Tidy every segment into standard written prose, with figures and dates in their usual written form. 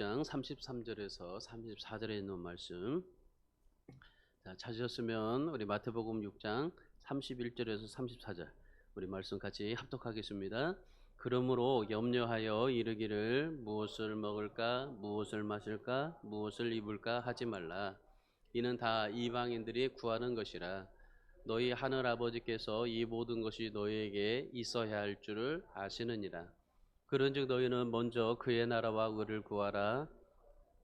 장 33절에서 34절에 있는 말씀. 자, 찾으셨으면 우리 마태복음 6장 31절에서 34절 우리 말씀 같이 합독하겠습니다. 그러므로 염려하여 이르기를 무엇을 먹을까 무엇을 마실까 무엇을 입을까 하지 말라. 이는 다 이방인들이 구하는 것이라. 너희 하늘 아버지께서 이 모든 것이 너희에게 있어야 할 줄을 아시느니라. 그런즉 너희는 먼저 그의 나라와 의를 구하라.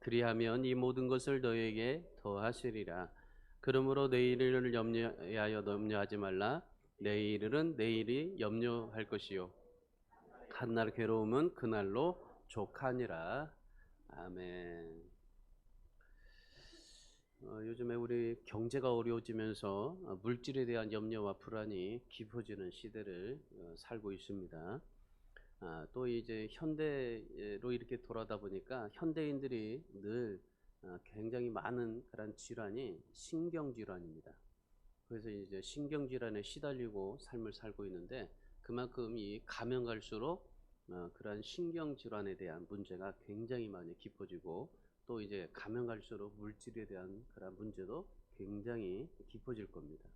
그리하면 이 모든 것을 너희에게 더하시리라. 그러므로 내일을 염려하지 말라. 내일은 내일이 염려할 것이요 한날 괴로움은 그날로 족하니라. 아멘. 요즘에 우리 경제가 어려워지면서 물질에 대한 염려와 불안이 깊어지는 시대를 살고 있습니다. 또 이제 현대로 이렇게 돌아다 보니까 현대인들이 늘 굉장히 많은 그런 질환이 신경질환입니다. 그래서 이제 신경질환에 시달리고 삶을 살고 있는데 그만큼 이 가면 갈수록 그러한 신경질환에 대한 문제가 굉장히 많이 깊어지고 또 이제 가면 갈수록 물질에 대한 그런 문제도 굉장히 깊어질 겁니다.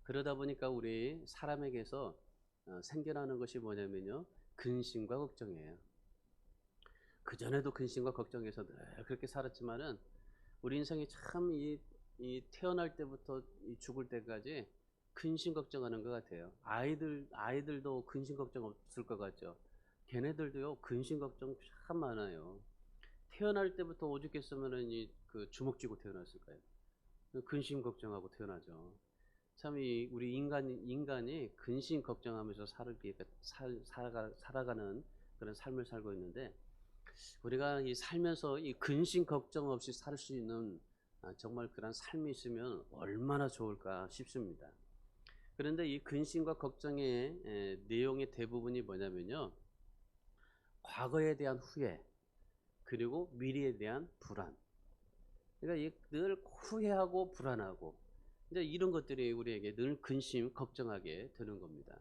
그러다 보니까 우리 사람에게서 생겨나는 것이 뭐냐면요. 근심과 걱정이에요. 그전에도 근심과 걱정해서 늘 그렇게 살았지만은 우리 인생이 참 이 태어날 때부터 이 죽을 때까지 근심 걱정하는 것 같아요. 아이들도 근심 걱정 없을 것 같죠. 걔네들도요 근심 걱정 참 많아요. 태어날 때부터 오죽했으면은 그 주먹 쥐고 태어났을까요? 근심 걱정하고 태어나죠. 참 우리 인간이 근심 걱정하면서 살아가는 그런 삶을 살고 있는데 우리가 이 살면서 이 근심 걱정 없이 살 수 있는 정말 그런 삶이 있으면 얼마나 좋을까 싶습니다. 그런데 이 근심과 걱정의 내용의 대부분이 뭐냐면요. 과거에 대한 후회 그리고 미래에 대한 불안. 그러니까 늘 후회하고 불안하고 이제 이런 것들이 우리에게 늘 근심 걱정하게 되는 겁니다.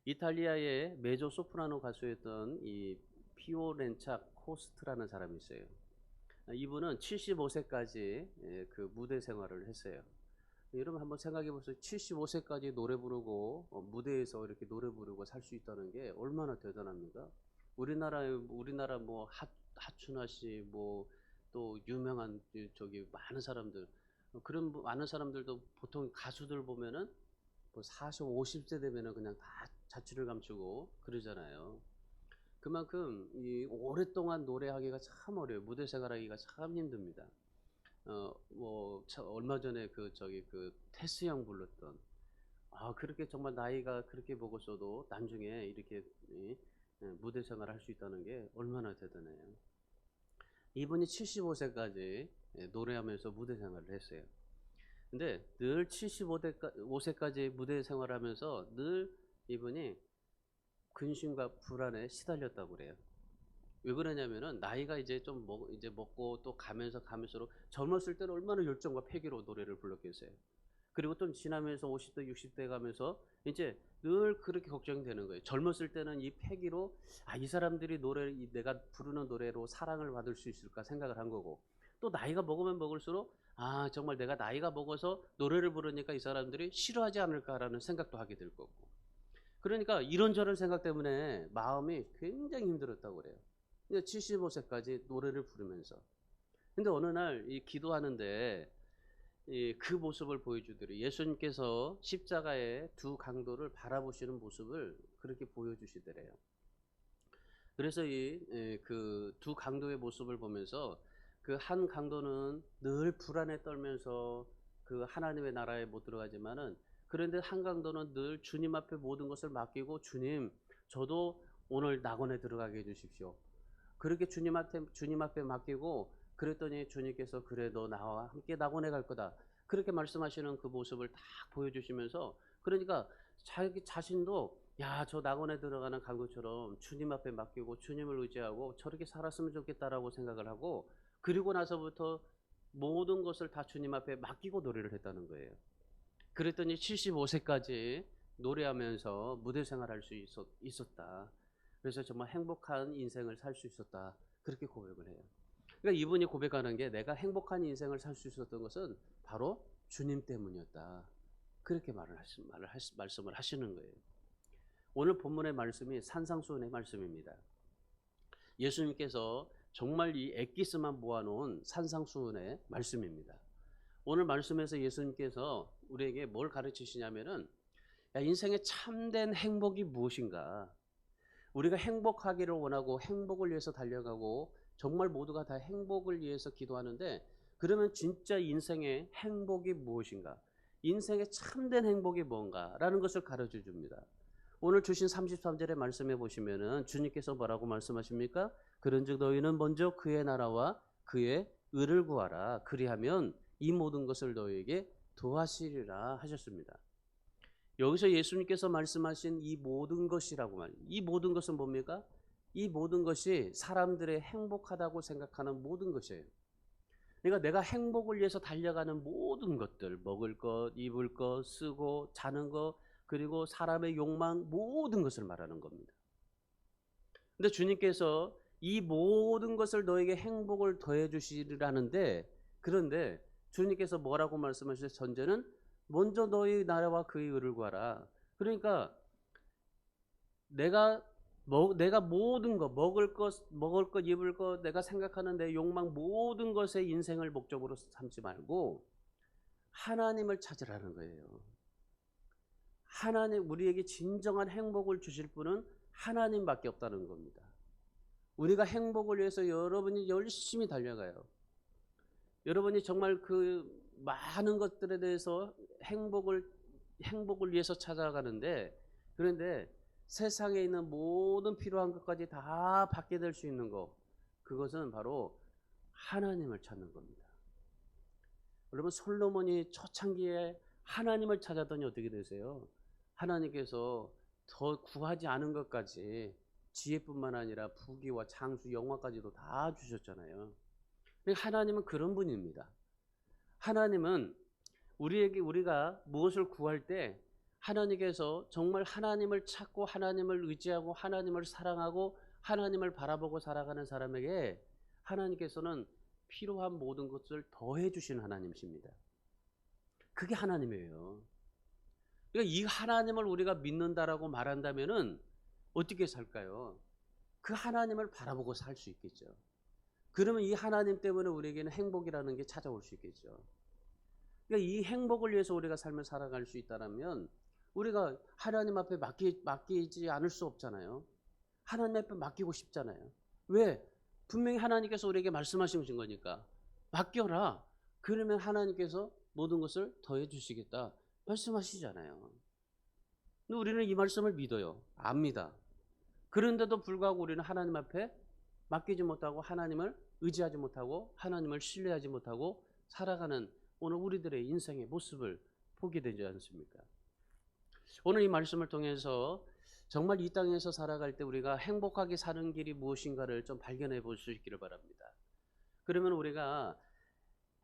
이탈리아의 메조 소프라노 가수였던 이 피오렌차 코스트라는 사람이 있어요. 이분은 75세까지 그 무대 생활을 했어요. 여러분 한번 생각해 보세요. 75세까지 노래 부르고 무대에서 이렇게 노래 부르고 살 수 있다는 게 얼마나 대단합니까? 우리나라 뭐 하춘화 씨 뭐 또 유명한 저기 많은 사람들 그런 많은 사람들도 보통 가수들 보면은 뭐 40, 50세 되면은 그냥 다 자취를 감추고 그러잖아요. 그만큼 이 오랫동안 노래하기가 참 어려워요. 무대 생활하기가 참 힘듭니다. 뭐 얼마 전에 그 테스 형 불렀던 그렇게 정말 나이가 그렇게 먹었어도 나중에 이렇게 무대 생활을 할 수 있다는 게 얼마나 대단해요. 이분이 75세까지 노래하면서 무대 생활을 했어요. 근데 늘 75세까지 무대 생활하면서 늘 이분이 근심과 불안에 시달렸다고 그래요. 왜 그러냐면은 나이가 이제 이제 먹고 또 가면서록 젊었을 때는 얼마나 열정과 패기로 노래를 불렀겠어요. 그리고 또 지나면서 50대, 60대 가면서 이제 늘 그렇게 걱정이 되는 거예요. 젊었을 때는 이 패기로 이 사람들이 내가 부르는 노래로 사랑을 받을 수 있을까 생각을 한 거고 또 나이가 먹으면 먹을수록 정말 내가 나이가 먹어서 노래를 부르니까 이 사람들이 싫어하지 않을까라는 생각도 하게 될 거고. 그러니까 이런저런 생각 때문에 마음이 굉장히 힘들었다고 그래요. 75세까지 노래를 부르면서. 근데 어느 날 이 기도하는데 그 모습을 보여주더래요. 예수님께서 십자가의 두 강도를 바라보시는 모습을 그렇게 보여주시더래요. 그래서 그 두 강도의 모습을 보면서 그 한 강도는 늘 불안에 떨면서 그 하나님의 나라에 못 들어가지만은 그런데 한 강도는 늘 주님 앞에 모든 것을 맡기고 주님 저도 오늘 낙원에 들어가게 해주십시오. 그렇게 주님 앞에 맡기고 그랬더니 주님께서 그래 너 나와 함께 낙원에 갈 거다. 그렇게 말씀하시는 그 모습을 딱 보여주시면서 그러니까 자기 자신도 야, 저 낙원에 들어가는 강도처럼 주님 앞에 맡기고 주님을 의지하고 저렇게 살았으면 좋겠다라고 생각을 하고 그리고 나서부터 모든 것을 다 주님 앞에 맡기고 노래를 했다는 거예요. 그랬더니 75세까지 노래하면서 무대 생활할 수 있었다. 그래서 정말 행복한 인생을 살 수 있었다. 그렇게 고백을 해요. 그러니까 이분이 고백하는 게 내가 행복한 인생을 살 수 있었던 것은 바로 주님 때문이었다. 그렇게 말씀을 하시는 거예요. 오늘 본문의 말씀이 산상수훈의 말씀입니다. 예수님께서 정말 이 엑기스만 모아놓은 산상수훈의 말씀입니다. 오늘 말씀에서 예수님께서 우리에게 뭘 가르치시냐면은, 야, 인생의 참된 행복이 무엇인가? 우리가 행복하기를 원하고 행복을 위해서 달려가고 정말 모두가 다 행복을 위해서 기도하는데, 그러면 진짜 인생의 행복이 무엇인가? 인생의 참된 행복이 뭔가라는 것을 가르쳐 줍니다. 오늘 주신 33절의 말씀에 보시면은 주님께서 뭐라고 말씀하십니까? 그런즉 너희는 먼저 그의 나라와 그의 의를 구하라. 그리하면 이 모든 것을 너희에게 더하시리라 하셨습니다. 여기서 예수님께서 말씀하신 이 모든 것이라고 말합니다. 이 모든 것은 뭡니까? 이 모든 것이 사람들의 행복하다고 생각하는 모든 것이에요. 그러니까 내가 행복을 위해서 달려가는 모든 것들, 먹을 것, 입을 것, 쓰고 자는 것, 그리고 사람의 욕망, 모든 것을 말하는 겁니다. 근데 주님께서 이 모든 것을 너에게 행복을 더해 주시리라는데, 그런데 주님께서 뭐라고 말씀하셨어요? 전제는 먼저 너희 나라와 그의 의를 구하라. 그러니까 내가 모든 것, 먹을 것, 입을 것, 내가 생각하는 내 욕망 모든 것의 인생을 목적으로 삼지 말고 하나님을 찾으라는 거예요. 하나님, 우리에게 진정한 행복을 주실 분은 하나님밖에 없다는 겁니다. 우리가 행복을 위해서 여러분이 열심히 달려가요. 여러분이 정말 그 많은 것들에 대해서 행복을 위해서 찾아가는데, 그런데 세상에 있는 모든 필요한 것까지 다 받게 될 수 있는 것, 그것은 바로 하나님을 찾는 겁니다. 여러분, 솔로몬이 초창기에 하나님을 찾았더니 어떻게 되세요? 하나님께서 더 구하지 않은 것까지 지혜뿐만 아니라 부귀와 장수, 영화까지도 다 주셨잖아요. 하나님은 그런 분입니다. 하나님은 우리가 무엇을 구할 때 하나님께서 정말 하나님을 찾고 하나님을 의지하고 하나님을 사랑하고 하나님을 바라보고 살아가는 사람에게 하나님께서는 필요한 모든 것을 더해 주신 하나님이십니다. 그게 하나님이에요. 그러니까 이 하나님을 우리가 믿는다라고 말한다면은 어떻게 살까요? 그 하나님을 바라보고 살 수 있겠죠. 그러면 이 하나님 때문에 우리에게는 행복이라는 게 찾아올 수 있겠죠. 그러니까 이 행복을 위해서 우리가 삶을 살아갈 수 있다면 우리가 하나님 앞에 맡기지 않을 수 없잖아요. 하나님 앞에 맡기고 싶잖아요. 왜? 분명히 하나님께서 우리에게 말씀하신 거니까. 맡겨라. 그러면 하나님께서 모든 것을 더해 주시겠다 말씀하시잖아요. 근데 우리는 이 말씀을 믿어요. 압니다. 그런데도 불구하고 우리는 하나님 앞에 맡기지 못하고 하나님을 의지하지 못하고 하나님을 신뢰하지 못하고 살아가는 오늘 우리들의 인생의 모습을 보게 되지 않습니까? 오늘 이 말씀을 통해서 정말 이 땅에서 살아갈 때 우리가 행복하게 사는 길이 무엇인가를 좀 발견해 볼 수 있기를 바랍니다. 그러면 우리가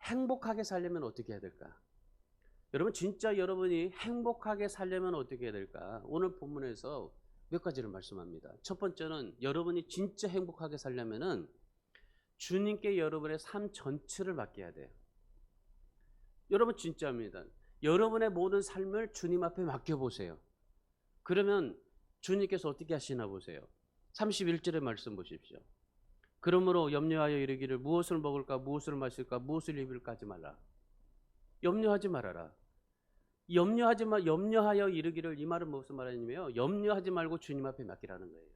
행복하게 살려면 어떻게 해야 될까? 여러분, 진짜 여러분이 행복하게 살려면 어떻게 해야 될까? 오늘 본문에서 몇 가지를 말씀합니다. 첫 번째는 여러분이 진짜 행복하게 살려면은 주님께 여러분의 삶 전체를 맡겨야 돼요. 여러분, 진짜입니다. 여러분의 모든 삶을 주님 앞에 맡겨보세요. 그러면 주님께서 어떻게 하시나 보세요. 31절의 말씀 보십시오. 그러므로 염려하여 이르기를 무엇을 먹을까 무엇을 마실까 무엇을 입을까 하지 말라. 염려하지 말아라. 염려하여 이르기를, 이 말은 무슨 말이냐면 염려하지 말고 주님 앞에 맡기라는 거예요.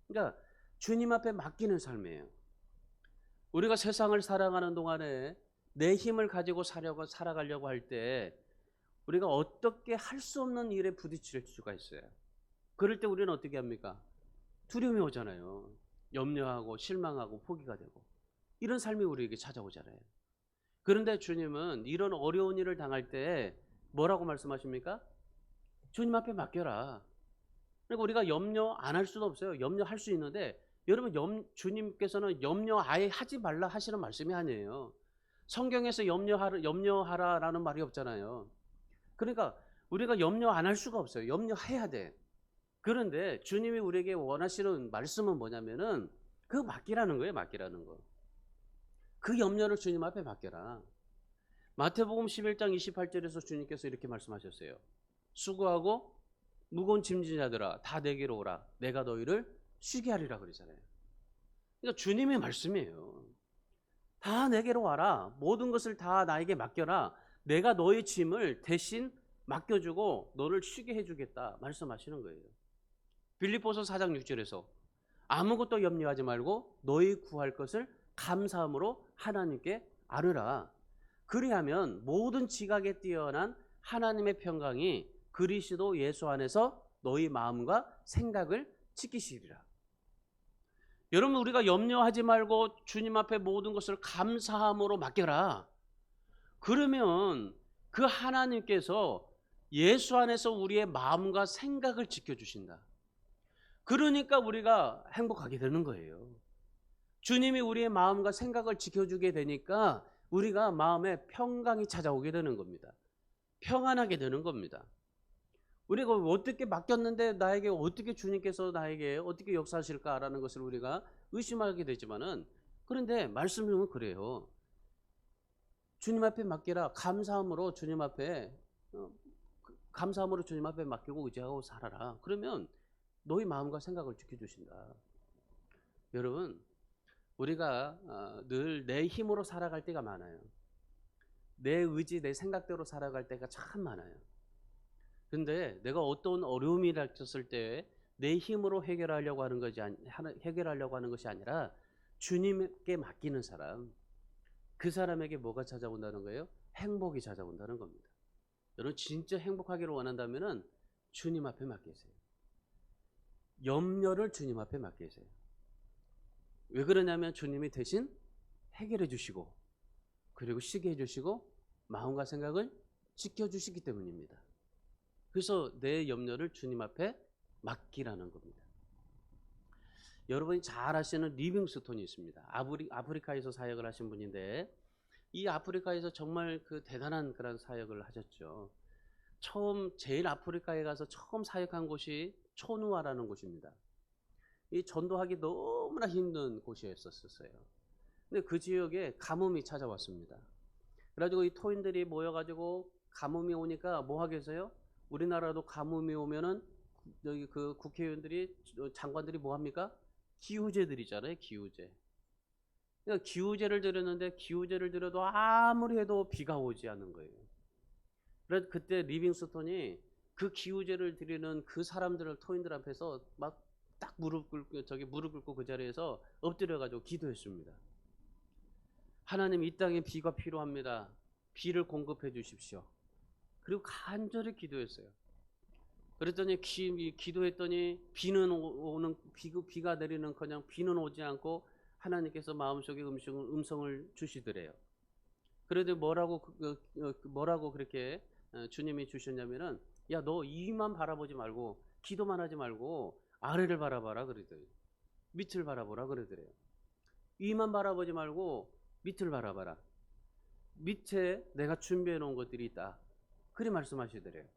그러니까 주님 앞에 맡기는 삶이에요. 우리가 세상을 살아가는 동안에 내 힘을 가지고 살아가려고 할 때 우리가 어떻게 할 수 없는 일에 부딪힐 수가 있어요. 그럴 때 우리는 어떻게 합니까? 두려움이 오잖아요. 염려하고 실망하고 포기가 되고 이런 삶이 우리에게 찾아오잖아요. 그런데 주님은 이런 어려운 일을 당할 때 뭐라고 말씀하십니까? 주님 앞에 맡겨라. 그러니까 우리가 염려 안 할 수도 없어요. 염려할 수 있는데 여러분, 주님께서는 염려 아예 하지 말라 하시는 말씀이 아니에요. 성경에서 염려하라라는 말이 없잖아요. 그러니까 우리가 염려 안 할 수가 없어요. 염려해야 돼. 그런데 주님이 우리에게 원하시는 말씀은 뭐냐면은 그 맡기라는 거예요. 맡기라는 거. 그 염려를 주님 앞에 맡겨라. 마태복음 11장 28절에서 주님께서 이렇게 말씀하셨어요. 수고하고 무거운 짐진 자들아 다 내게로 오라. 내가 너희를 쉬게 하리라 그러잖아요. 그러니까 주님의 말씀이에요. 다 내게로 와라. 모든 것을 다 나에게 맡겨라. 내가 너의 짐을 대신 맡겨주고 너를 쉬게 해주겠다 말씀하시는 거예요. 빌립보서 4장 6절에서 아무것도 염려하지 말고 너희 구할 것을 감사함으로 하나님께 아뢰라. 그리하면 모든 지각에 뛰어난 하나님의 평강이 그리스도 예수 안에서 너희 마음과 생각을 지키시리라. 여러분, 우리가 염려하지 말고 주님 앞에 모든 것을 감사함으로 맡겨라. 그러면 그 하나님께서 예수 안에서 우리의 마음과 생각을 지켜주신다. 그러니까 우리가 행복하게 되는 거예요. 주님이 우리의 마음과 생각을 지켜주게 되니까 우리가 마음에 평강이 찾아오게 되는 겁니다. 평안하게 되는 겁니다. 우리가 어떻게 맡겼는데 나에게 어떻게 주님께서 나에게 어떻게 역사하실까라는 것을 우리가 의심하게 되지만은, 그런데 말씀은 그래요. 주님 앞에 맡기라. 감사함으로 주님 앞에 맡기고 의지하고 살아라. 그러면 너희 마음과 생각을 지켜주신다. 여러분, 우리가 늘 내 힘으로 살아갈 때가 많아요. 내 의지, 내 생각대로 살아갈 때가 참 많아요. 근데 내가 어떤 어려움이 닥쳤을 때 내 힘으로 해결하려고 하는 것이 아니라 주님께 맡기는 사람, 그 사람에게 뭐가 찾아온다는 거예요? 행복이 찾아온다는 겁니다. 여러분, 진짜 행복하기를 원한다면은 주님 앞에 맡기세요. 염려를 주님 앞에 맡기세요. 왜 그러냐면 주님이 대신 해결해 주시고, 그리고 쉬게 해 주시고, 마음과 생각을 지켜주시기 때문입니다. 그래서 내 염려를 주님 앞에 맡기라는 겁니다. 여러분이 잘 아시는 리빙스톤이 있습니다. 아프리카에서 사역을 하신 분인데, 이 아프리카에서 정말 그 대단한 그런 사역을 하셨죠. 제일 아프리카에 가서 처음 사역한 곳이 초누아라는 곳입니다. 이 전도하기 너무나 힘든 곳이었었어요. 근데 그 지역에 가뭄이 찾아왔습니다. 그래가지고 이 토인들이 모여가지고 가뭄이 오니까 뭐 하겠어요? 우리나라도 가뭄이 오면은 여기 그 국회의원들이, 장관들이 뭐 합니까? 기후제 드리잖아요, 기후제. 그러니까 기후제를 드렸는데 기후제를 드려도 아무리 해도 비가 오지 않는 거예요. 그래서 그때 리빙스톤이 그 기후제를 드리는 그 사람들을, 토인들 앞에서 막 딱 무릎 꿇고 그 자리에서 엎드려가지고 기도했습니다. 하나님, 이 땅에 비가 필요합니다. 비를 공급해 주십시오. 그리고 간절히 기도했어요. 그랬더니 기도했더니 비가 내리는커녕 비는 오지 않고 하나님께서 마음속에 음성을 주시더래요. 그래도 뭐라고 그렇게 주님이 주셨냐면은, 야, 너 위만 바라보지 말고 기도만 하지 말고 아래를 바라봐라 그러더래요. 밑을 바라보라 그러더래요. 위만 바라보지 말고 밑을 바라봐라. 밑에 내가 준비해 놓은 것들이 있다. 그리 말씀하시더래요.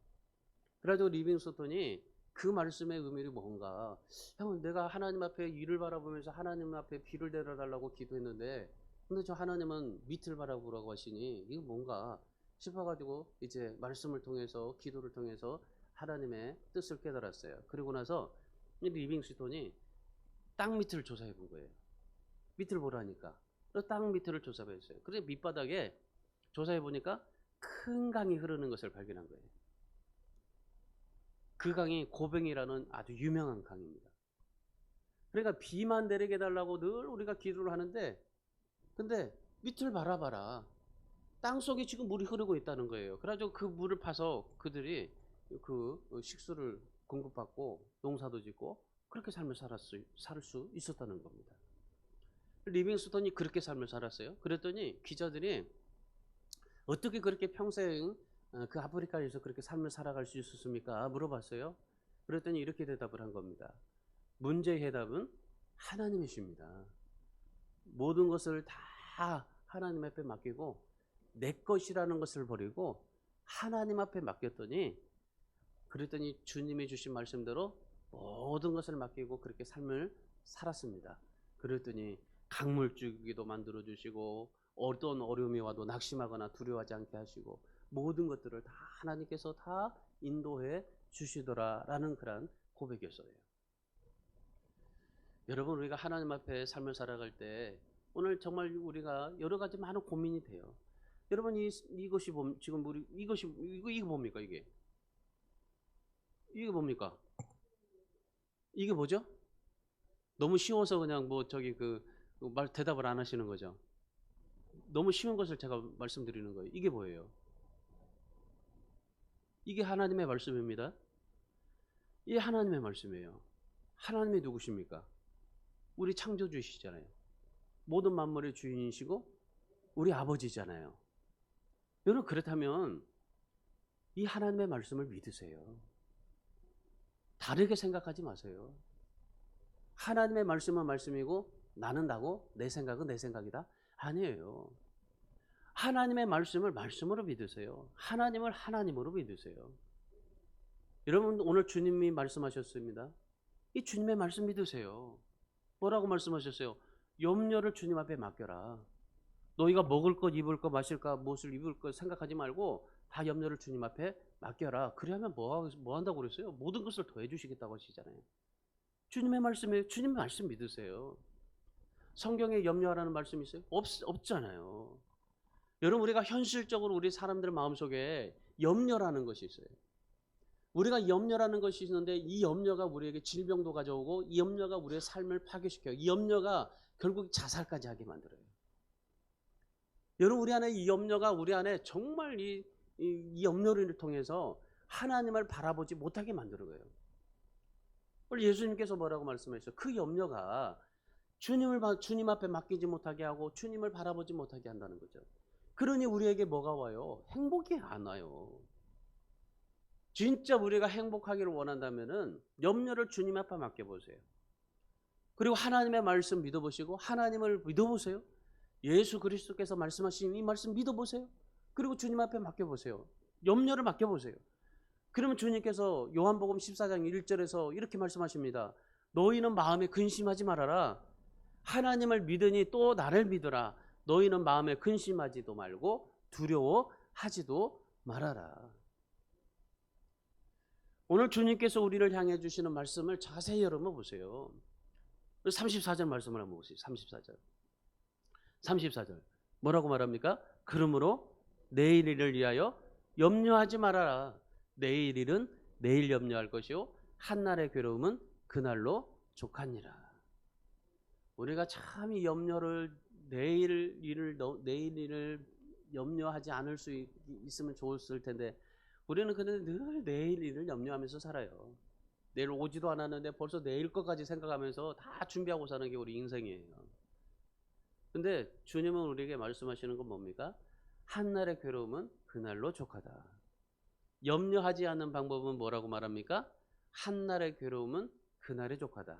그래가지고 리빙스톤이 그 말씀의 의미가 뭔가, 형, 내가 하나님 앞에 위를 바라보면서 하나님 앞에 비를 내려달라고 기도했는데, 근데 저 하나님은 밑을 바라보라고 하시니 이거 뭔가 싶어가지고 이제 말씀을 통해서, 기도를 통해서 하나님의 뜻을 깨달았어요. 그리고 나서 리빙스톤이 땅 밑을 조사해 본 거예요. 밑을 보라니까. 그래서 땅 밑을 조사해 봤어요. 그래서 밑바닥에 조사해 보니까 큰 강이 흐르는 것을 발견한 거예요. 그 강이 고뱅이라는 아주 유명한 강입니다. 그러니까 비만 내리게 해달라고 늘 우리가 기도를 하는데, 근데 밑을 바라봐라. 땅 속에 지금 물이 흐르고 있다는 거예요. 그래가지고 그 물을 파서 그들이 그 식수를 공급받고 농사도 짓고 그렇게 삶을 살 수 있었다는 겁니다. 리빙스톤이 그렇게 삶을 살았어요. 그랬더니 기자들이 어떻게 그렇게 평생 그 아프리카에서 그렇게 삶을 살아갈 수 있었습니까? 물어봤어요. 그랬더니 이렇게 대답을 한 겁니다. 문제의 해답은 하나님이십니다. 모든 것을 다 하나님 앞에 맡기고 내 것이라는 것을 버리고 하나님 앞에 맡겼더니, 그랬더니 주님이 주신 말씀대로 모든 것을 맡기고 그렇게 삶을 살았습니다. 그랬더니 강물줄기도 만들어 주시고 어떤 어려움이 와도 낙심하거나 두려워하지 않게 하시고 모든 것들을 다 하나님께서 다 인도해 주시더라라는 그런 고백이었어요. 여러분, 우리가 하나님 앞에 삶을 살아갈 때 오늘 정말 우리가 여러 가지 많은 고민이 돼요. 여러분, 이것이 지금 우리 이것이 이거 뭡니까 이게? 이게 뭡니까? 이게 뭐죠? 너무 쉬워서 그냥 뭐 저기 말 대답을 안 하시는 거죠. 너무 쉬운 것을 제가 말씀드리는 거예요. 이게 뭐예요? 이게 하나님의 말씀입니다. 이게 하나님의 말씀이에요. 하나님이 누구십니까? 우리 창조주시잖아요. 모든 만물의 주인이시고 우리 아버지잖아요. 여러분, 그렇다면 이 하나님의 말씀을 믿으세요. 다르게 생각하지 마세요. 하나님의 말씀은 말씀이고 나는 나고 내 생각은 내 생각이다? 아니에요. 하나님의 말씀을 말씀으로 믿으세요. 하나님을 하나님으로 믿으세요. 여러분, 오늘 주님이 말씀하셨습니다. 이 주님의 말씀 믿으세요. 뭐라고 말씀하셨어요? 염려를 주님 앞에 맡겨라. 너희가 먹을 것, 입을 것, 마실 것, 무엇을 입을 것 생각하지 말고 다 염려를 주님 앞에 맡겨라. 그러면 뭐 한다고 그랬어요? 모든 것을 더해 주시겠다고 하시잖아요. 주님의 말씀에 주님의 말씀 믿으세요. 성경에 염려하라는 말씀이 있어요? 없잖아요. 여러분, 우리가 현실적으로 우리 사람들 마음속에 염려라는 것이 있어요. 우리가 염려라는 것이 있는데 이 염려가 우리에게 질병도 가져오고 이 염려가 우리의 삶을 파괴시켜요. 이 염려가 결국 자살까지 하게 만들어요. 여러분, 우리 안에 이 염려가 우리 안에 정말 이 염려를 통해서 하나님을 바라보지 못하게 만드는 거예요. 오늘 예수님께서 뭐라고 말씀하셨어요? 그 염려가 주님 앞에 맡기지 못하게 하고 주님을 바라보지 못하게 한다는 거죠. 그러니 우리에게 뭐가 와요? 행복이 안 와요. 진짜 우리가 행복하기를 원한다면은 염려를 주님 앞에 맡겨보세요. 그리고 하나님의 말씀 믿어보시고 하나님을 믿어보세요. 예수 그리스도께서 말씀하신 이 말씀 믿어보세요. 그리고 주님 앞에 맡겨보세요. 염려를 맡겨보세요. 그러면 주님께서 요한복음 14장 1절에서 이렇게 말씀하십니다. 너희는 마음에 근심하지 말아라. 하나님을 믿으니 또 나를 믿으라. 너희는 마음에 근심하지도 말고 두려워하지도 말아라. 오늘 주님께서 우리를 향해 주시는 말씀을 자세히 여러분 보세요. 34절 말씀을 한번 보세요. 34절 뭐라고 말합니까? 그러므로 내일 일을 위하여 염려하지 말아라. 내일 일은 내일 염려할 것이요 한날의 괴로움은 그날로 족하니라. 우리가 참 이 염려를 내일 일을 염려하지 않을 수 있으면 좋았을 텐데 우리는 그냥 늘 내일 일을 염려하면서 살아요. 내일 오지도 않았는데 벌써 내일 것까지 생각하면서 다 준비하고 사는 게 우리 인생이에요. 근데 주님은 우리에게 말씀하시는 건 뭡니까? 한날의 괴로움은 그날로 족하다. 염려하지 않는 방법은 뭐라고 말합니까? 한날의 괴로움은 그날에 족하다.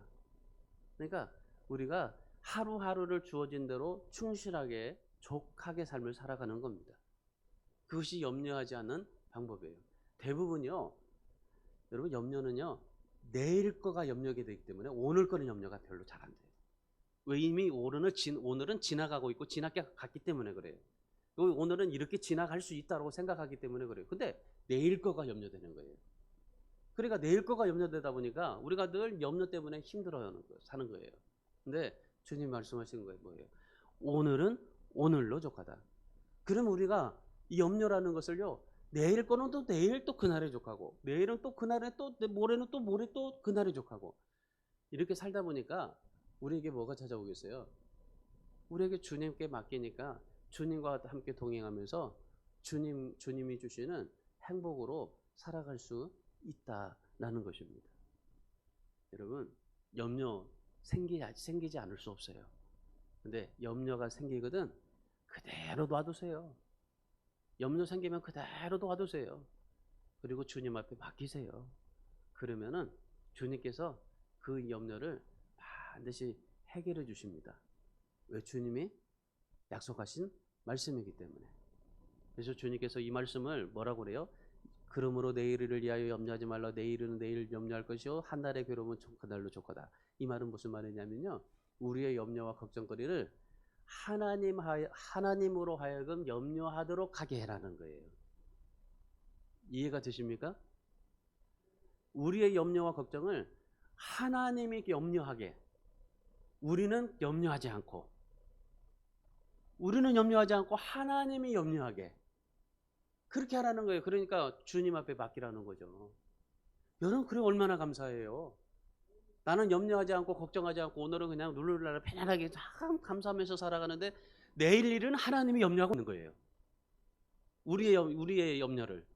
그러니까 우리가 하루하루를 주어진 대로 충실하게 족하게 삶을 살아가는 겁니다. 그것이 염려하지 않는 방법이에요. 대부분요, 여러분 염려는요 내일 거가 염려가 되기 때문에 오늘 거는 염려가 별로 잘 안 돼요. 왜? 이미 오늘은 지나가고 있고 지나게 갔기 때문에 그래요. 오늘은 이렇게 지나갈 수 있다고 생각하기 때문에 그래요. 근데 내일 거가 염려되는 거예요. 그러니까 내일 거가 염려되다 보니까 우리가 늘 염려 때문에 힘들어하는 거예요. 사는 거예요. 근데 주님 말씀하시는 거예요. 뭐예요? 오늘은 오늘로 족하다. 그럼 우리가 이 염려라는 것을요 내일 거는 또 내일 또 그날에 족하고 내일은 또 그날에 또 모레는 또 모레 또 그날에 족하고 이렇게 살다 보니까 우리에게 뭐가 찾아오겠어요? 우리에게 주님께 맡기니까 주님과 함께 동행하면서 주님이 주시는 행복으로 살아갈 수 있다라는 것입니다. 여러분, 염려 생기지 않을 수 없어요. 근데 염려가 생기거든 그대로 놔두세요. 염려 생기면 그대로 놔두세요. 그리고 주님 앞에 맡기세요. 그러면은 주님께서 그 염려를 반드시 해결해 주십니다. 왜? 주님이 약속하신 말씀이기 때문에. 그래서 주님께서 이 말씀을 뭐라고 그래요? 그러므로 내일을 위하여 염려하지 말라. 내일은 내일 염려할 것이요 한날의 괴로움은 그날로 족하다. 이 말은 무슨 말이냐면요 우리의 염려와 걱정거리를 하나님으로 하여금 염려하도록 하게 해라는 거예요. 이해가 되십니까? 우리의 염려와 걱정을 하나님이 염려하게, 우리는 염려하지 않고 하나님이 염려하게, 그렇게 하라는 거예요. 그러니까 주님 앞에 맡기라는 거죠. 여러분, 그래 얼마나 감사해요. 나는 염려하지 않고 걱정하지 않고 오늘은 그냥 룰루랄라 편안하게 참 감사하면서 살아가는데 내일 일은 하나님이 염려하고 있는 거예요. 우리의 염려를.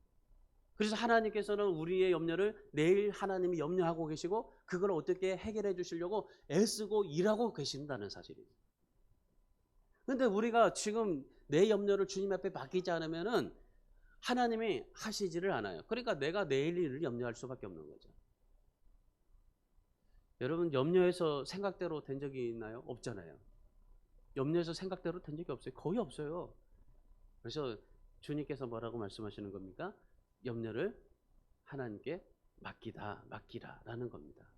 그래서 하나님께서는 우리의 염려를 내일 하나님이 염려하고 계시고 그걸 어떻게 해결해 주시려고 애쓰고 일하고 계신다는 사실이에요. 그런데 우리가 지금 내 염려를 주님 앞에 맡기지 않으면은 하나님이 하시지를 않아요. 그러니까 내가 내일 일을 염려할 수밖에 없는 거죠. 여러분, 염려해서 생각대로 된 적이 있나요? 없잖아요. 염려해서 생각대로 된 적이 없어요. 거의 없어요. 그래서 주님께서 뭐라고 말씀하시는 겁니까? 염려를 하나님께 맡기라라는 겁니다.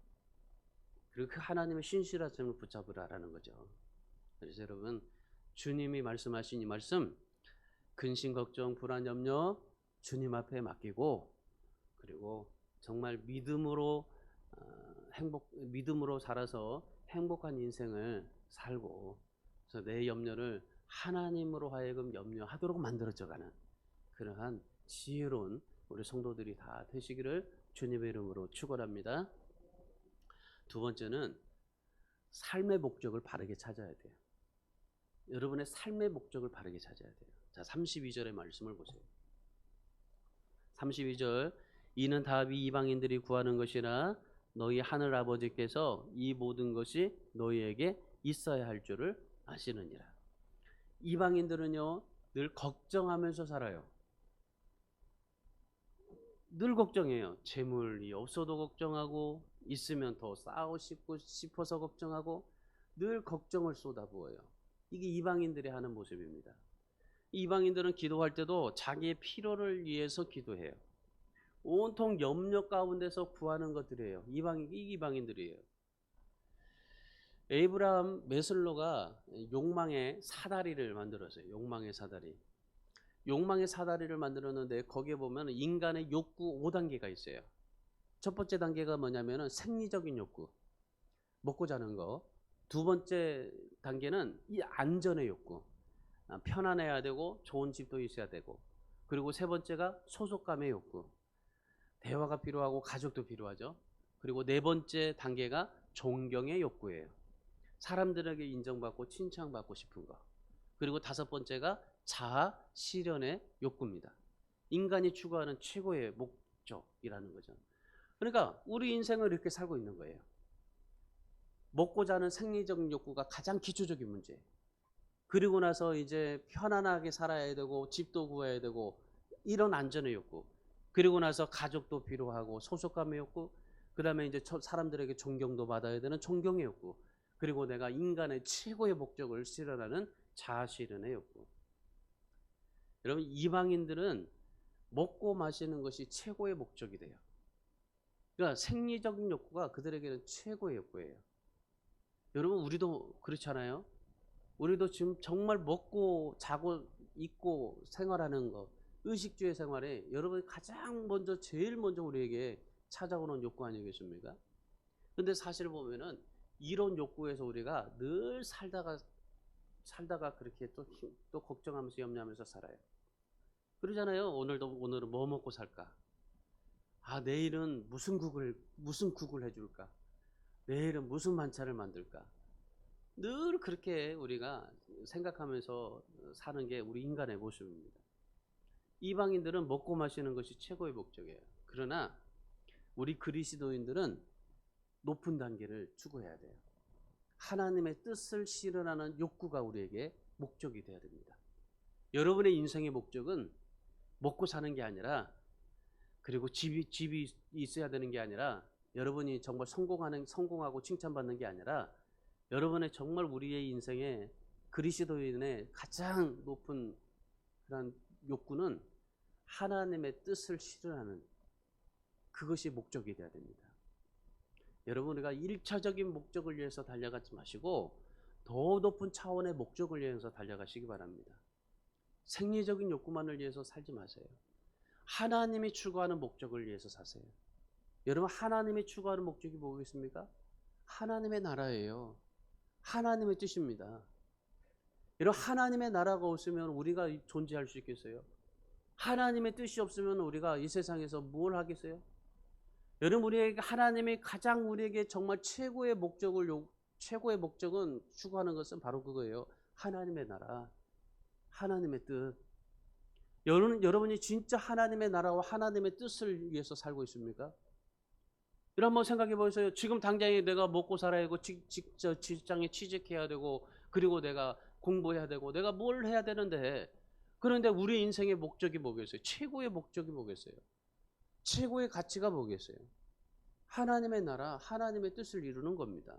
그리고 그 하나님의 신실하심을 붙잡으라라는 거죠. 그래서 여러분, 주님이 말씀하신 이 말씀, 근심, 걱정, 불안, 염려 주님 앞에 맡기고, 그리고 정말 믿음으로 살아서 행복한 인생을 살고, 그래서 내 염려를 하나님으로 하여금 염려하도록 만들어져가는 그러한 지혜로운 우리 성도들이 다 되시기를 주님의 이름으로 축원합니다. 두 번째는 삶의 목적을 바르게 찾아야 돼요. 여러분의 삶의 목적을 바르게 찾아야 돼요. 자, 32절의 말씀을 보세요. 32절, 이는 다비 이방인들이 구하는 것이라 너희 하늘 아버지께서 이 모든 것이 너희에게 있어야 할 줄을 아시느니라. 이방인들은요, 늘 걱정하면서 살아요. 늘 걱정해요. 재물이 없어도 걱정하고, 있으면 더 쌓고 싶어서 걱정하고, 늘 걱정을 쏟아부어요. 이게 이방인들이 하는 모습입니다. 이방인들은 기도할 때도 자기의 필요를 위해서 기도해요. 온통 염려 가운데서 구하는 것들이에요. 이방인들이에요. 에이브라함 메슬로가 욕망의 사다리를 만들었어요. 욕망의 사다리를 만들었는데 거기에 보면 인간의 욕구 5단계가 있어요. 첫 번째 단계가 뭐냐면은 생리적인 욕구, 먹고 자는 거. 두 번째 단계는 이 안전의 욕구, 편안해야 되고 좋은 집도 있어야 되고. 그리고 세 번째가 소속감의 욕구, 대화가 필요하고 가족도 필요하죠. 그리고 네 번째 단계가 존경의 욕구예요. 사람들에게 인정받고 칭찬받고 싶은 거. 그리고 다섯 번째가 자아 실현의 욕구입니다. 인간이 추구하는 최고의 목적이라는 거죠. 그러니까 우리 인생을 이렇게 살고 있는 거예요. 먹고 자는 생리적 욕구가 가장 기초적인 문제예요. 그리고 나서 이제 편안하게 살아야 되고 집도 구해야 되고 이런 안전의 욕구. 그리고 나서 가족도 필요하고 소속감의 욕구. 그 다음에 이제 사람들에게 존경도 받아야 되는 존경의 욕구. 그리고 내가 인간의 최고의 목적을 실현하는 자아 실현의 욕구. 여러분, 이방인들은 먹고 마시는 것이 최고의 목적이 돼요. 그러니까 생리적인 욕구가 그들에게는 최고의 욕구예요. 여러분, 우리도 그렇잖아요. 우리도 지금 정말 먹고 자고 입고 생활하는 거, 의식주의 생활에 여러분이 가장 먼저 제일 먼저 우리에게 찾아오는 욕구 아니겠습니까? 근데 사실 보면은 이런 욕구에서 우리가 늘 살다가 그렇게 또 걱정하면서 염려하면서 살아요. 그러잖아요. 오늘은 뭐 먹고 살까? 아, 내일은 무슨 국을 해줄까? 내일은 무슨 반찬을 만들까? 늘 그렇게 우리가 생각하면서 사는 게 우리 인간의 모습입니다. 이방인들은 먹고 마시는 것이 최고의 목적이에요. 그러나 우리 그리스도인들은 높은 단계를 추구해야 돼요. 하나님의 뜻을 실현하는 욕구가 우리에게 목적이 되어야 됩니다. 여러분의 인생의 목적은 먹고 사는 게 아니라, 그리고 집이 있어야 되는 게 아니라, 여러분이 정말 성공하고 칭찬받는 게 아니라, 여러분의 정말 우리의 인생의 그리스도인의 가장 높은 그런 욕구는 하나님의 뜻을 실현하는 그것이 목적이 되어야 됩니다. 여러분 우리가 1차적인 목적을 위해서 달려가지 마시고 더 높은 차원의 목적을 위해서 달려가시기 바랍니다. 생리적인 욕구만을 위해서 살지 마세요. 하나님이 추구하는 목적을 위해서 사세요. 여러분 하나님이 추구하는 목적이 뭐겠습니까? 하나님의 나라예요. 하나님의 뜻입니다. 여러분 하나님의 나라가 없으면 우리가 존재할 수 있겠어요? 하나님의 뜻이 없으면 우리가 이 세상에서 뭘 하겠어요? 여러분 우리에게 하나님이 가장 우리에게 정말 최고의 목적은 추구하는 것은 바로 그거예요. 하나님의 나라, 하나님의 뜻. 여러분이 진짜 하나님의 나라와 하나님의 뜻을 위해서 살고 있습니까? 여러분 한번 생각해 보세요. 지금 당장에 내가 먹고 살아야 되고 직장에 취직해야 되고 그리고 내가 공부해야 되고 내가 뭘 해야 되는데, 그런데 우리 인생의 목적이 뭐겠어요? 최고의 목적이 뭐겠어요? 최고의 가치가 뭐겠어요? 하나님의 나라, 하나님의 뜻을 이루는 겁니다.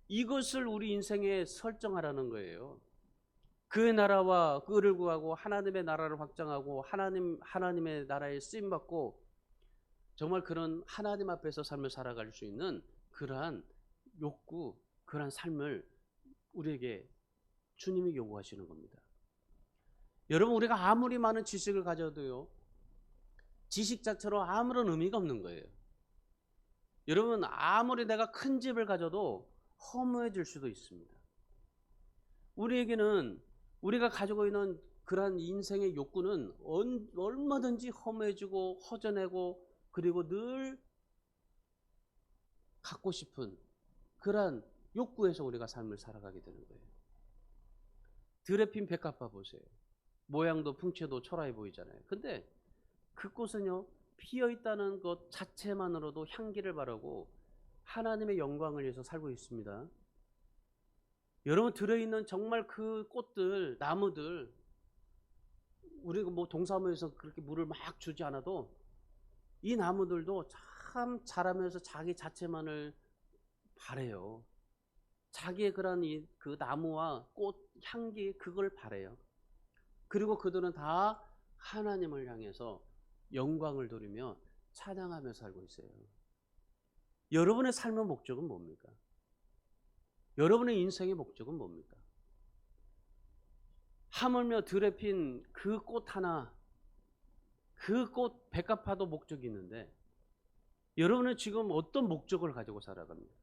이것을 우리 인생에 설정하라는 거예요. 그의 나라와 그를 구하고 하나님의 나라를 확장하고 하나님의 나라에 쓰임받고 정말 그런 하나님 앞에서 삶을 살아갈 수 있는 그러한 욕구, 그러한 삶을 우리에게 주님이 요구하시는 겁니다. 여러분 우리가 아무리 많은 지식을 가져도요, 지식 자체로 아무런 의미가 없는 거예요. 여러분 아무리 내가 큰 집을 가져도 허무해질 수도 있습니다. 우리에게는 우리가 가지고 있는 그러한 인생의 욕구는 얼마든지 허무해지고 허전하고 그리고 늘 갖고 싶은 그러한 욕구에서 우리가 삶을 살아가게 되는 거예요. 들에 핀 백합화 보세요. 모양도 풍채도 초라해 보이잖아요. 근데 그 꽃은요, 피어 있다는 것 자체만으로도 향기를 바라고 하나님의 영광을 위해서 살고 있습니다. 여러분 들어있는 정말 그 꽃들, 나무들, 우리가 뭐 동사무에서 그렇게 물을 막 주지 않아도 이 나무들도 참 자라면서 자기 자체만을 바래요. 자기의 그런 그 나무와 꽃 향기 그걸 바래요. 그리고 그들은 다 하나님을 향해서 영광을 돌리며 찬양하며 살고 있어요. 여러분의 삶의 목적은 뭡니까? 여러분의 인생의 목적은 뭡니까? 하물며 들에 핀 그 꽃 하나, 그 꽃 백합화도 목적이 있는데 여러분은 지금 어떤 목적을 가지고 살아갑니까?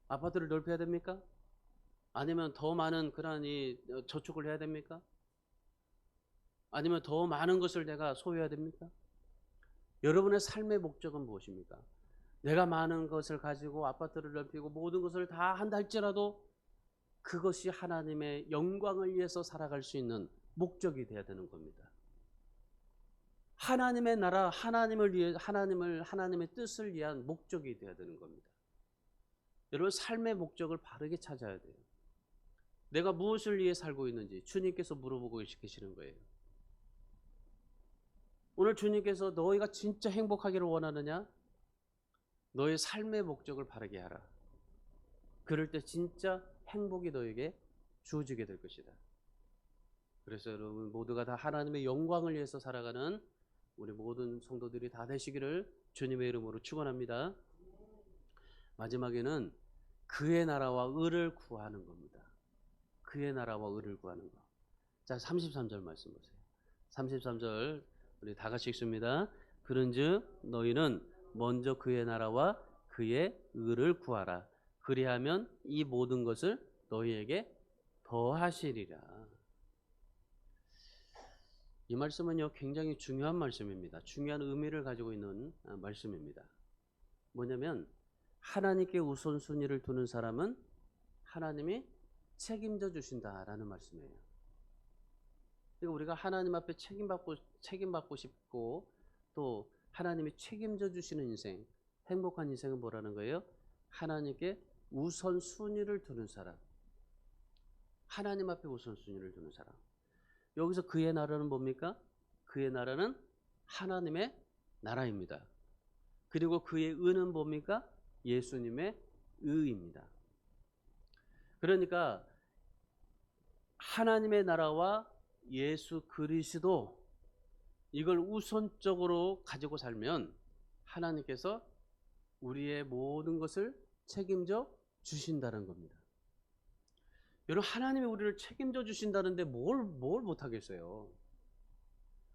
아파트를 넓혀야 됩니까? 아니면 더 많은 그런 저축을 해야 됩니까? 아니면 더 많은 것을 내가 소유해야 됩니까? 여러분의 삶의 목적은 무엇입니까? 내가 많은 것을 가지고 아파트를 넓히고 모든 것을 다 한다 할지라도 그것이 하나님의 영광을 위해서 살아갈 수 있는 목적이 되어야 되는 겁니다. 하나님의 나라, 하나님의 뜻을 위한 목적이 되어야 되는 겁니다. 여러분 삶의 목적을 바르게 찾아야 돼요. 내가 무엇을 위해 살고 있는지 주님께서 물어보고 계시는 거예요. 오늘 주님께서 너희가 진짜 행복하기를 원하느냐? 너의 삶의 목적을 바르게 하라. 그럴 때 진짜 행복이 너에게 주어지게 될 것이다. 그래서 여러분 모두가 다 하나님의 영광을 위해서 살아가는 우리 모든 성도들이 다 되시기를 주님의 이름으로 축원합니다. 마지막에는 그의 나라와 의를 구하는 겁니다. 그의 나라와 의를 구하는 것. 자, 33절 말씀 보세요. 33절 우리 다 같이 읽습니다. 그런즉 너희는 먼저 그의 나라와 그의 의를 구하라. 그리하면 이 모든 것을 너희에게 더하시리라. 이 말씀은요 굉장히 중요한 말씀입니다. 중요한 의미를 가지고 있는 말씀입니다. 뭐냐면 하나님께 우선순위를 두는 사람은 하나님이 책임져 주신다라는 말씀이에요. 그러니까 우리가 하나님 앞에 책임받고 싶고 또 하나님이 책임져 주시는 인생, 행복한 인생은 뭐라는 거예요? 하나님께 우선순위를 두는 사람. 하나님 앞에 우선순위를 두는 사람. 여기서 그의 나라는 뭡니까? 그의 나라는 하나님의 나라입니다. 그리고 그의 의는 뭡니까? 예수님의 의입니다. 그러니까 하나님의 나라와 예수 그리스도 이걸 우선적으로 가지고 살면 하나님께서 우리의 모든 것을 책임져 주신다는 겁니다. 여러분, 하나님이 우리를 책임져 주신다는데 뭘 못하겠어요.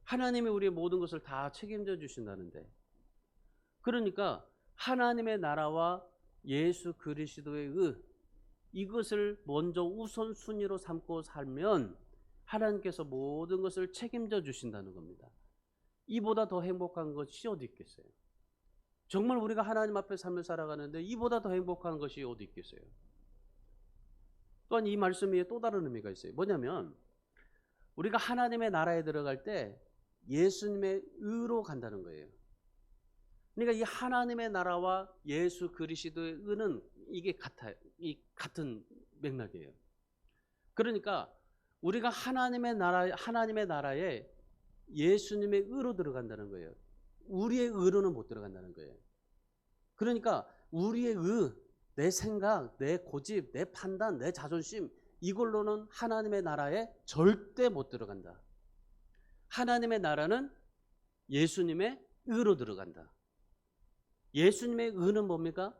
하나님이 우리의 모든 것을 다 책임져 주신다는데. 그러니까 하나님의 나라와 예수 그리스도의 이것을 먼저 우선순위로 삼고 살면 하나님께서 모든 것을 책임져 주신다는 겁니다. 이보다 더 행복한 것이 어디 있겠어요? 정말 우리가 하나님 앞에 삶을 살아가는데 이보다 더 행복한 것이 어디 있겠어요? 또한 이 말씀 위에 또 다른 의미가 있어요. 뭐냐면 우리가 하나님의 나라에 들어갈 때 예수님의 의로 간다는 거예요. 그러니까 이 하나님의 나라와 예수 그리스도의 의는 이게 같아요. 이 같은 맥락이에요. 그러니까 우리가 하나님의 나라에 예수님의 의로 들어간다는 거예요. 우리의 의로는 못 들어간다는 거예요. 그러니까 우리의 내 생각, 내 고집, 내 판단, 내 자존심, 이걸로는 하나님의 나라에 절대 못 들어간다. 하나님의 나라는 예수님의 의로 들어간다. 예수님의 의는 뭡니까?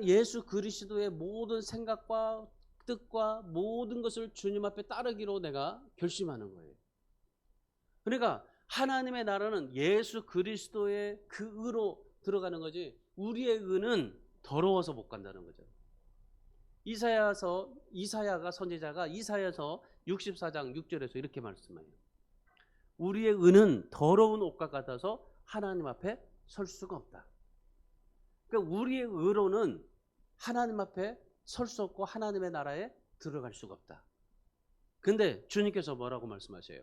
예수 그리스도의 모든 생각과 뜻과 모든 것을 주님 앞에 따르기로 내가 결심하는 거예요. 그러니까 하나님의 나라는 예수 그리스도의 그 의로 들어가는 거지, 우리의 의는 더러워서 못 간다는 거죠. 이사야가 선지자가 이사야서 64장 6절에서 이렇게 말씀해요. 우리의 의는 더러운 옷과 같아서 하나님 앞에 설 수가 없다. 그러니까 우리의 의로는 하나님 앞에 설 수 없고 하나님의 나라에 들어갈 수가 없다. 근데 주님께서 뭐라고 말씀하세요?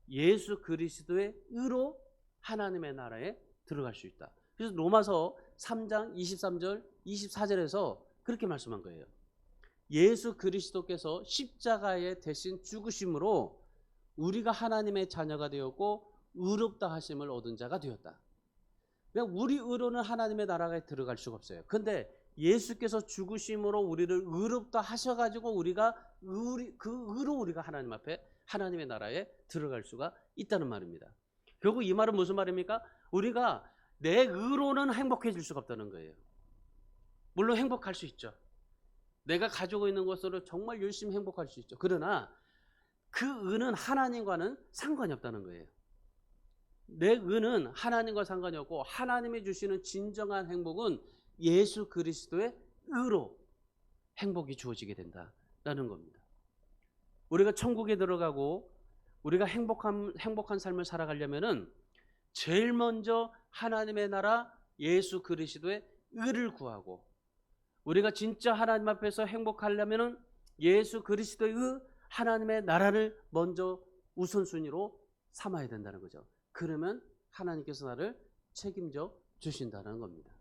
예수 그리스도의 의로 하나님의 나라에 들어갈 수 있다. 그래서 로마서 3장 23절 24절에서 그렇게 말씀한 거예요. 예수 그리스도께서 십자가에 대신 죽으심으로 우리가 하나님의 자녀가 되었고 의롭다 하심을 얻은 자가 되었다. 그냥 우리 의로는 하나님의 나라에 들어갈 수가 없어요. 근데 예수께서 죽으심으로 우리를 의롭다 하셔가지고 우리가 그 의로 우리가 하나님 앞에 하나님의 나라에 들어갈 수가 있다는 말입니다. 결국 이 말은 무슨 말입니까? 우리가 내 의로는 행복해질 수가 없다는 거예요. 물론 행복할 수 있죠. 내가 가지고 있는 것으로 정말 열심히 행복할 수 있죠. 그러나 그 의는 하나님과는 상관이 없다는 거예요. 내 의는 하나님과 상관이 없고 하나님이 주시는 진정한 행복은 예수 그리스도의 의로 행복이 주어지게 된다라는 겁니다. 우리가 천국에 들어가고 우리가 행복한 삶을 살아가려면은 제일 먼저 하나님의 나라 예수 그리스도의 의를 구하고, 우리가 진짜 하나님 앞에서 행복하려면은 예수 그리스도의 의, 하나님의 나라를 먼저 우선순위로 삼아야 된다는 거죠. 그러면 하나님께서 나를 책임져 주신다는 겁니다.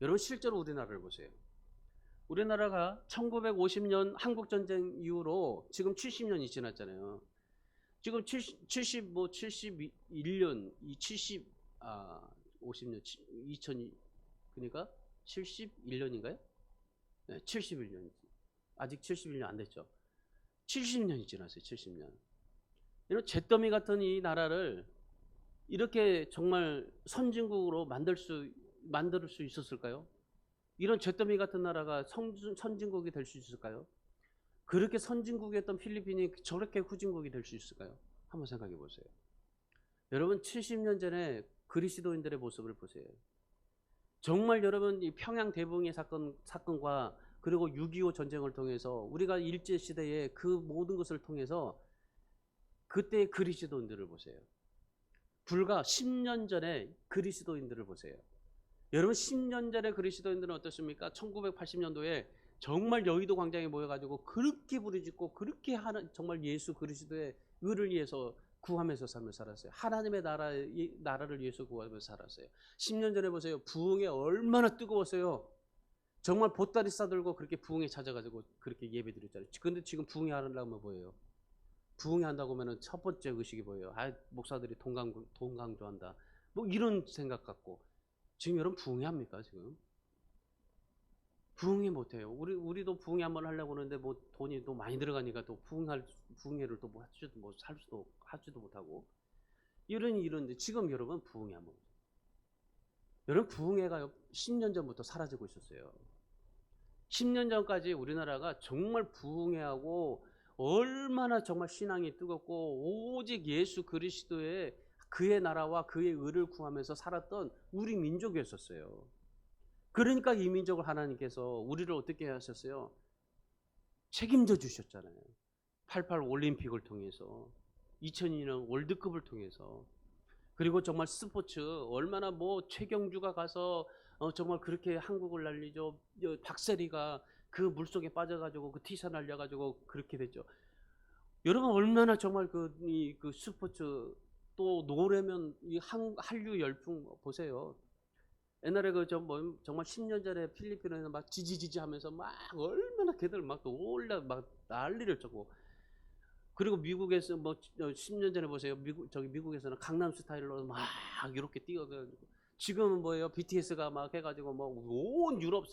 여러분, 실제로 우리나라를 보세요. 우리나라가 1950년 한국전쟁 이후로 지금 70년이 지났잖아요. 지금 71년, 50년, 2000, 그러니까 71년인가요? 네, 71년. 아직 71년 안 됐죠. 70년이 지났어요, 70년. 이런 잿더미 같은 이 나라를 이렇게 정말 선진국으로 만들 수 있었을까요? 이런 잿더미 같은 나라가 선진국이 될 수 있을까요? 그렇게 선진국이었던 필리핀이 저렇게 후진국이 될 수 있을까요? 한번 생각해 보세요. 여러분, 70년 전에 그리스도인들의 모습을 보세요. 정말 여러분, 이 평양 대붕의 사건과 그리고 6.25 전쟁을 통해서 우리가 일제시대에 그 모든 것을 통해서 그때의 그리스도인들을 보세요. 불과 10년 전에 그리스도인들을 보세요. 여러분, 10년 전에 그리스도인들은 어떻습니까? 1980년도에 정말 여의도 광장에 모여가지고 그렇게 부르짖고 그렇게 하는, 정말 예수 그리스도의 의를 위해서 구하면서 삶을 살았어요. 하나님의 나라를 위해서 구하면서 살았어요. 10년 전에 보세요. 부흥이 얼마나 뜨거웠어요. 정말 보따리 싸들고 그렇게 부흥에 찾아가지고 그렇게 예배 드렸잖아요. 근데 지금 부흥이 하려면 뭐예요? 부흥이 한다고 하면 첫 번째 의식이 뭐예요? 목사들이 동강조한다. 뭐 이런 생각 갖고. 지금 여러분, 부흥회 합니까, 지금? 부흥회 못해요. 우리도 부흥회 한번 하려고 하는데 뭐 돈이 또 많이 들어가니까 또 부흥회를 또 뭐 하지도 못하고. 이런데 지금 여러분, 부흥회 한번. 여러분 부흥회가 10년 전부터 사라지고 있었어요. 10년 전까지 우리나라가 정말 부흥회하고 얼마나 정말 신앙이 뜨겁고 오직 예수 그리스도의 그의 나라와 그의 의를 구하면서 살았던 우리 민족이었었어요. 그러니까 이 민족을 하나님께서 우리를 어떻게 하셨어요? 책임져 주셨잖아요. 88 올림픽을 통해서 2002년 월드컵을 통해서 그리고 정말 스포츠 얼마나 뭐 최경주가 가서 정말 그렇게 한국을 날리죠. 박세리가 그 물속에 빠져가지고 그 티샷 날려가지고 그렇게 됐죠. 여러분 얼마나 정말 그 스포츠 또 노래면 이 한류 열풍 보세요. 옛날에 정말 10년 전에 필리핀에서 막 지지지지 하면서 막 얼마나 걔들 막 올라 막 난리를 쳤고 그리고 미국에서 뭐 10년 전에 보세요. 미국에서는 강남 스타일로 막 이렇게 뛰어가지고 지금은 뭐예요? BTS가 막 해가지고 뭐 온 유럽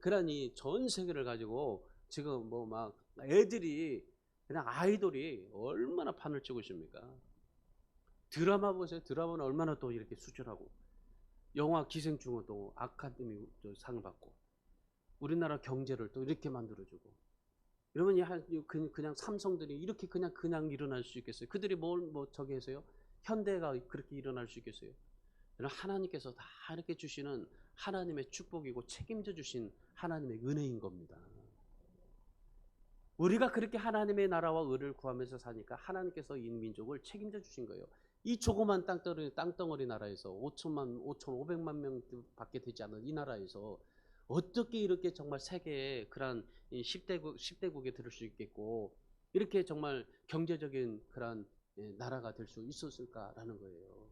그러니 전 세계를 가지고 지금 뭐 막 애들이 그냥 아이돌이 얼마나 판을 치고 있습니까? 드라마 보세요. 드라마는 얼마나 또 이렇게 수출하고 영화 기생충은 또 아카데미 상 받고 우리나라 경제를 또 이렇게 만들어주고 여러분 그냥 삼성들이 이렇게 그냥 일어날 수 있겠어요? 그들이 뭐 저기 해서요? 현대가 그렇게 일어날 수 있겠어요? 여러분 하나님께서 다 이렇게 주시는 하나님의 축복이고 책임져 주신 하나님의 은혜인 겁니다. 우리가 그렇게 하나님의 나라와 의를 구하면서 사니까 하나님께서 이 민족을 책임져 주신 거예요. 이 조그만 땅덩어리 나라에서 5,500만 명밖에 되지 않은 이 나라에서 어떻게 이렇게 정말 세계의 그런 10대국에 들을 수 있겠고 이렇게 정말 경제적인 그런 나라가 될 수 있었을까라는 거예요.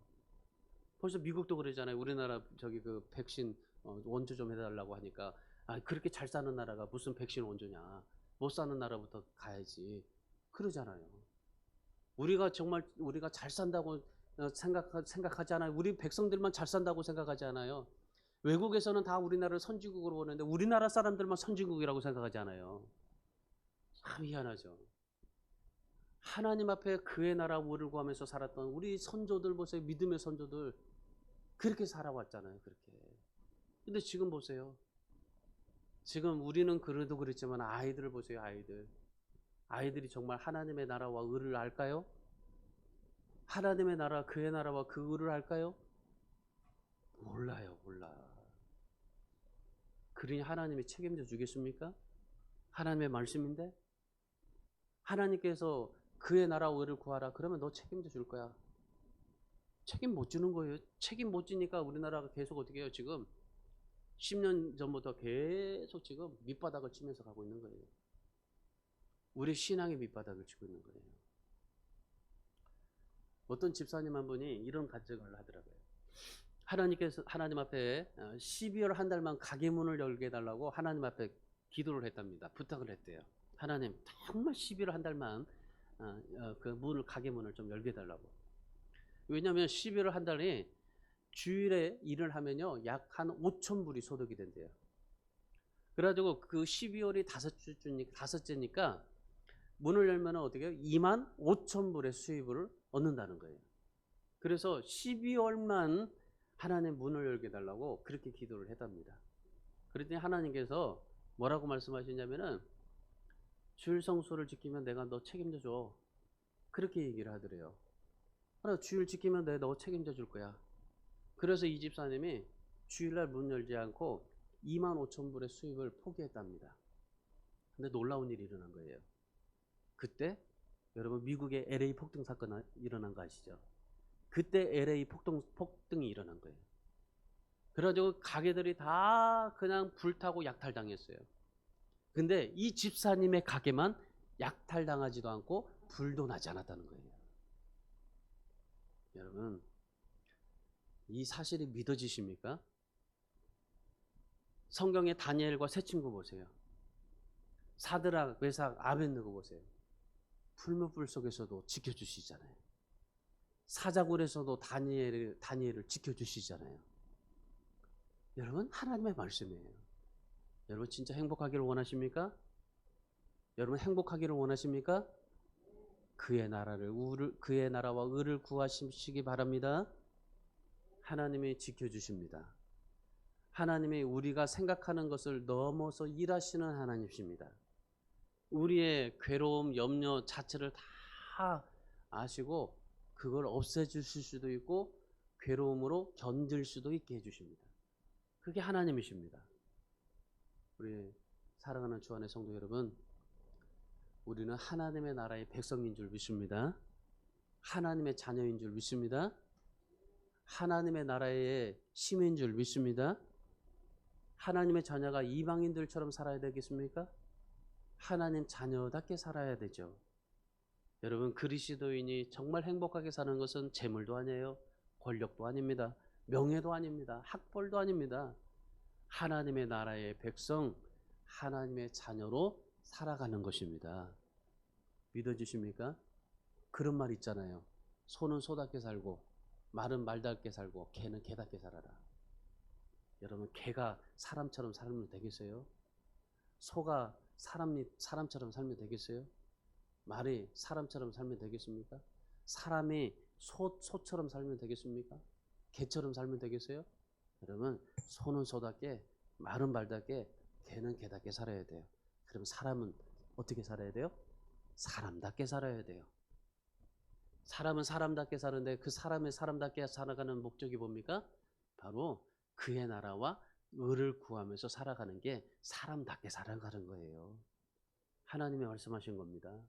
벌써 미국도 그러잖아요. 우리나라 저기 그 백신 원조 좀 해달라고 하니까 그렇게 잘 사는 나라가 무슨 백신 원조냐. 못 사는 나라부터 가야지. 그러잖아요. 우리가 잘 산다고 생각하지 않아요. 우리 백성들만 잘 산다고 생각하지 않아요. 외국에서는 다 우리나라를 선진국으로 보는데 우리나라 사람들만 선진국이라고 생각하지 않아요. 참 희한하죠. 하나님 앞에 그의 나라 의를 구하면서 살았던 우리 선조들 보세요. 믿음의 선조들 그렇게 살아왔잖아요. 그렇게. 근데 지금 보세요. 지금 우리는 그래도 그렇지만 아이들을 보세요. 아이들이 정말 하나님의 나라와 의를 알까요? 하나님의 나라 그의 나라와 그 의를 알까요? 몰라요. 몰라. 그러니 하나님이 책임져 주겠습니까? 하나님의 말씀인데 하나님께서 그의 나라와 의를 구하라 그러면 너 책임져 줄 거야. 책임 못 주는 거예요. 책임 못 지니까 우리나라가 계속 어떻게 해요? 지금 10년 전부터 계속 지금 밑바닥을 치면서 가고 있는 거예요. 우리 신앙의 밑바닥을 치고 있는 거예요. 어떤 집사님 한 분이 이런 간증을 하더라고요. 하나님 앞에 12월 한 달만 가게 문을 열게 해달라고 하나님 앞에 기도를 했답니다. 부탁을 했대요. 하나님 정말 12월 한 달만 그 가게 문을 좀 열게 해달라고. 왜냐하면 12월 한 달에 주일에 일을 하면요 약 한 5천 불이 소득이 된대요. 그래가지고 그 12월이 다섯째니까 문을 열면 어떻게 해요? 2만 5천 불의 수입을 얻는다는 거예요. 그래서 12월만 하나님 문을 열게 해달라고 그렇게 기도를 했답니다. 그랬더니 하나님께서 뭐라고 말씀하시냐면은 주일 성수를 지키면 내가 너 책임져 줘. 그렇게 얘기를 하더래요. 주일 지키면 내가 너 책임져 줄 거야. 그래서 이 집사님이 주일날 문 열지 않고 2만 5천 불의 수입을 포기했답니다. 근데 놀라운 일이 일어난 거예요. 그때 여러분 미국의 LA 폭등 사건 일어난 거 아시죠? 그때 LA 폭등이 일어난 거예요. 그래가지고 가게들이 다 그냥 불타고 약탈당했어요. 근데 이 집사님의 가게만 약탈당하지도 않고 불도 나지 않았다는 거예요. 여러분 이 사실이 믿어지십니까? 성경의 다니엘과 세 친구 보세요. 사드락, 메삭, 아벳느고 보세요. 풀무불 속에서도 지켜주시잖아요. 사자굴에서도 다니엘을 지켜주시잖아요. 여러분 하나님의 말씀이에요. 여러분 진짜 행복하기를 원하십니까? 여러분 행복하기를 원하십니까? 그의 나라와 의를 구하시기 바랍니다. 하나님이 지켜주십니다. 하나님이 우리가 생각하는 것을 넘어서 일하시는 하나님이십니다. 우리의 괴로움, 염려 자체를 다 아시고 그걸 없애주실 수도 있고 괴로움으로 견딜 수도 있게 해주십니다. 그게 하나님이십니다. 우리 사랑하는 주 안의 성도 여러분, 우리는 하나님의 나라의 백성인 줄 믿습니다. 하나님의 자녀인 줄 믿습니다. 하나님의 나라의 시민인 줄 믿습니다. 하나님의 자녀가 이방인들처럼 살아야 되겠습니까? 하나님 자녀답게 살아야 되죠. 여러분, 그리스도인이 정말 행복하게 사는 것은 재물도 아니에요. 권력도 아닙니다. 명예도 아닙니다. 학벌도 아닙니다. 하나님의 나라의 백성, 하나님의 자녀로 살아가는 것입니다. 믿어주십니까? 그런 말 있잖아요. 소는 소답게 살고 말은 말답게 살고 개는 개답게 살아라. 여러분, 개가 사람처럼 살면 되겠어요? 소가 사람처럼 살면 되겠어요? 말이 사람처럼 살면 되겠습니까? 사람이 소처럼 살면 되겠습니까? 개처럼 살면 되겠어요? 여러분, 소는 소답게 말은 말답게 개는 개답게 살아야 돼요. 그럼 사람은 어떻게 살아야 돼요? 사람답게 살아야 돼요. 사람은 사람답게 사는데 그 사람의 사람답게 살아가는 목적이 뭡니까? 바로 그의 나라와 의를 구하면서 살아가는 게 사람답게 살아가는 거예요. 하나님이 말씀하신 겁니다.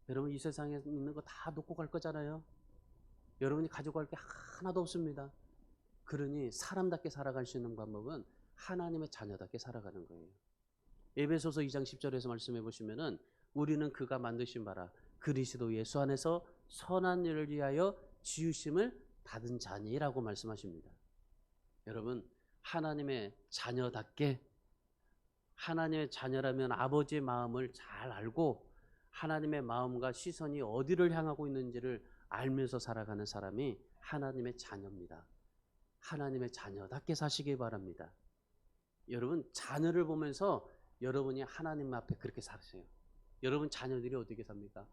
여러분, 이 세상에 있는 거 다 놓고 갈 거잖아요. 여러분이 가지고 갈 게 하나도 없습니다. 그러니 사람답게 살아갈 수 있는 방법은 하나님의 자녀답게 살아가는 거예요. 에베소서 2장 10절에서 말씀해 보시면은 우리는 그가 만드신 바라 그리스도 예수 안에서 선한 일을 위하여 지으심을 받은 자니라고 말씀하십니다. 여러분, 하나님의 자녀답게, 하나님의 자녀라면 아버지의 마음을 잘 알고 하나님의 마음과 시선이 어디를 향하고 있는지를 알면서 살아가는 사람이 하나님의 자녀입니다. 하나님의 자녀답게 사시기 바랍니다. 여러분, 자녀를 보면서 여러분이 하나님 앞에 그렇게 사세요. 여러분 자녀들이 어떻게 삽니까?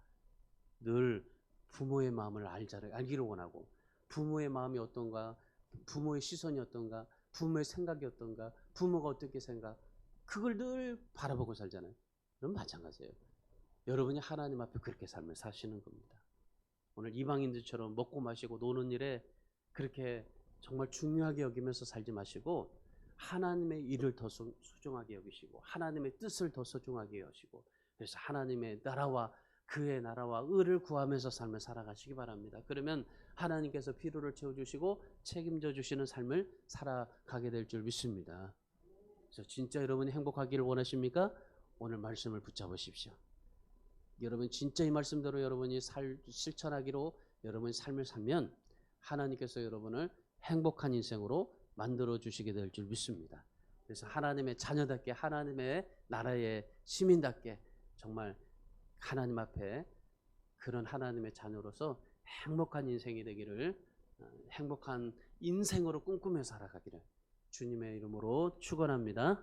늘 부모의 마음을 알기를 원하고, 부모의 마음이 어떤가, 부모의 시선이 어떤가, 부모의 생각이 어떤가, 부모가 어떻게 생각, 그걸 늘 바라보고 살잖아요. 그럼 마찬가지예요. 여러분이 하나님 앞에 그렇게 삶을 사시는 겁니다. 오늘 이방인들처럼 먹고 마시고 노는 일에 그렇게 정말 중요하게 여기면서 살지 마시고 하나님의 일을 더 소중하게 여기시고 하나님의 뜻을 더 소중하게 여기시고, 그래서 하나님의 나라와 그의 나라와 의를 구하면서 삶을 살아가시기 바랍니다. 그러면 하나님께서 필요를 채워주시고 책임져 주시는 삶을 살아가게 될 줄 믿습니다. 그래서 진짜 여러분이 행복하기를 원하십니까? 오늘 말씀을 붙잡으십시오. 여러분 진짜 이 말씀대로 여러분이 실천하기로 여러분의 삶을 살면 하나님께서 여러분을 행복한 인생으로 만들어 주시게 될 줄 믿습니다. 그래서 하나님의 자녀답게, 하나님의 나라의 시민답게 정말 하나님 앞에 그런 하나님의 자녀로서 행복한 인생이 되기를, 행복한 인생으로 꿈꾸며 살아가기를 주님의 이름으로 축원합니다.